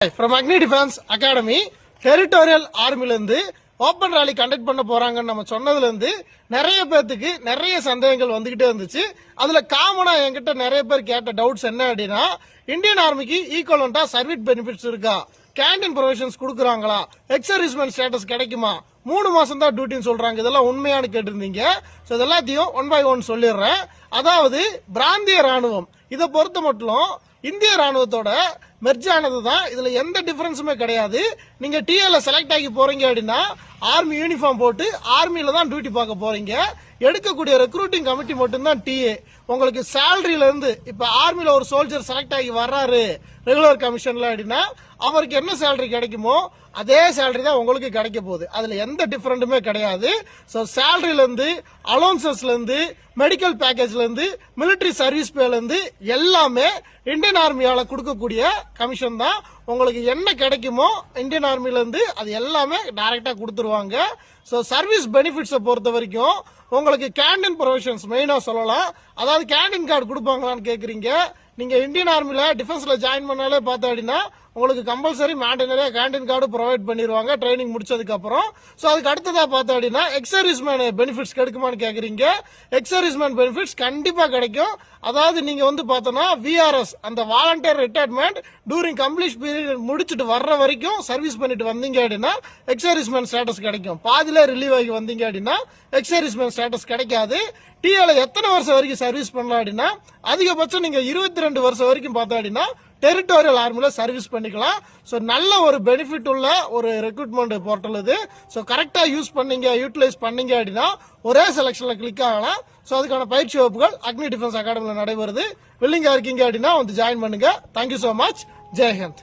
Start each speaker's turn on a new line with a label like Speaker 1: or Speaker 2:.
Speaker 1: From Agni Defense Academy, Territorial Army open rally conduct பண்ண போறாங்கன்னு நம்ம சொன்னதுல இருந்து நிறைய பேருக்கு நிறைய சந்தேகங்கள் வந்துகிட்டே இருந்துச்சு. அதுல காமனா என்கிட்ட நிறைய பேர் கேட்ட டவுட்ஸ் என்ன அப்படின்னா, இந்தியன் ஆர்மிக்கு ஈக்குவலண்டா சர்வீஸ் பெனிஃபிட்ஸ் இருக்கா, கேண்டீன் ப்ரொவிஷன்ஸ் கொடுக்குறாங்களா, எக்ஸர்வீஸ்மென்ட் ஸ்டேட்டஸ் கிடைக்குமா, 3 மாசம் தான் டியூட்டின்னு சொல்றாங்க, இதெல்லாம் உண்மையானு கேட்டிருந்தீங்க. ஸோ இதெல்லாத்தையும் 1 by 1 சொல்லிடுறேன். அதாவது பிராந்திய ராணுவம் இதை பொறுத்த மட்டும் இந்திய ராணுவத்தோட மெர்ஜ் ஆனதுதான், இதுல எந்த டிஃபரன்ஸுமே கிடையாது. நீங்க டிஏல செலக்ட் ஆகி போறீங்க அப்படின்னா ஆர்மி யூனிஃபார்ம் போட்டு ஆர்மியில தான் டியூட்டி பார்க்க போறீங்க. எடுக்கக்கூடிய ரெக்ரூட்டிங் கமிட்டி மட்டும்தான் டிஏ. உங்களுக்கு சேலரியில இருந்து இப்ப ஆர்மியில ஒரு சோல்ஜர் செலக்ட் ஆகி வர்றாரு ரெகுலர் கமிஷன்ல அப்படின்னா அவருக்கு என்ன சேலரி கிடைக்குமோ அதே சேலரி தான் உங்களுக்கு கிடைக்க போகுது. அதுல எந்த டிஃபரெண்ட்டுமே கிடையாது. ஸோ சேலரியில இருந்து, அலோன்சஸ்ல இருந்து, மெடிக்கல் பேக்கேஜ்ல இருந்து, மிலிட்டரி சர்வீஸ் பேல இருந்து எல்லாமே இந்தியன் ஆர்மியால கொடுக்கக்கூடிய கமிஷன் தான். உங்களுக்கு என்ன கிடைக்குமோ இந்தியன் ஆர்மில இருந்து அது எல்லாமே டைரக்டா கொடுத்துருவாங்க. ஸோ சர்வீஸ் பெனிஃபிட்ஸை பொறுத்த வரைக்கும் உங்களுக்கு கேண்டீன் ப்ரொவிஷன்ஸ் மெயினா சொல்லலாம். அதாவது கேண்டீன் கார்டு கொடுப்பாங்களான்னு கேக்குறீங்க. நீங்க இந்தியன் ஆர்மில டிஃபென்ஸ்ல ஜாயின் பண்ணாலே பார்த்தா அப்படின்னா உங்களுக்கு கம்பல்சரி மேண்டனரியா கேண்டீன் கார்டு ப்ரொவைட் பண்ணிடுவாங்க ட்ரைனிங் முடிச்சதுக்கு அப்புறம். ஸோ அதுக்கு அடுத்ததா பார்த்தா அப்படின்னா எக்ஸர்வீஸ்மேன் பெனிஃபிட்ஸ் கிடைக்குமான்னு கேக்குறீங்க. எக்ஸர்வீஸ்மேன் பெனிஃபிட்ஸ் கண்டிப்பா கிடைக்கும். அதாவது நீங்க வந்து பார்த்தோம்னா விஆர்எஸ் அந்த voluntary retirement during complete period முடிச்சுட்டு வர்ற வரைக்கும் சர்வீஸ் பண்ணிட்டு வந்தீங்க அப்படின்னா எக்ஸர்வீஸ்மேன் ஸ்டேட்டஸ் கிடைக்கும். பாதியில ரிலீவ் ஆகி வந்தீங்க அப்படின்னா எக்ஸர்வீஸ்மேன் ஸ்டேட்டஸ் கிடைக்காது. டிஏல எத்தனை வருஷம் வரைக்கும் சர்வீஸ் பண்ணலாம் அப்படின்னா அதிகபட்சம் நீங்க 22 வருஷம் வரைக்கும் பார்த்தா அப்படின்னா டெரிட்டோரியல் ஆர்மில சர்வீஸ் பண்ணிக்கலாம். ஸோ நல்ல ஒரு பெனிஃபிட் உள்ள ஒரு ரெக்ரூட்மெண்ட் போர்ட்டல் இது. ஸோ கரெக்டா யூஸ் பண்ணீங்க, யூட்டிலைஸ் பண்ணீங்க அப்படின்னா ஒரே செலக்ஷன்ல கிளிக் ஆகலாம். ஸோ அதுக்கான பயிற்சி வகுப்புகள் அக்னி டிஃபென்ஸ் அகாடமியில் நடைபெறுது. வில்லிங்கா இருக்கீங்க அப்படின்னா வந்து ஜாயின் பண்ணுங்க. Thank you so much. ஜெய்ஹிந்த்.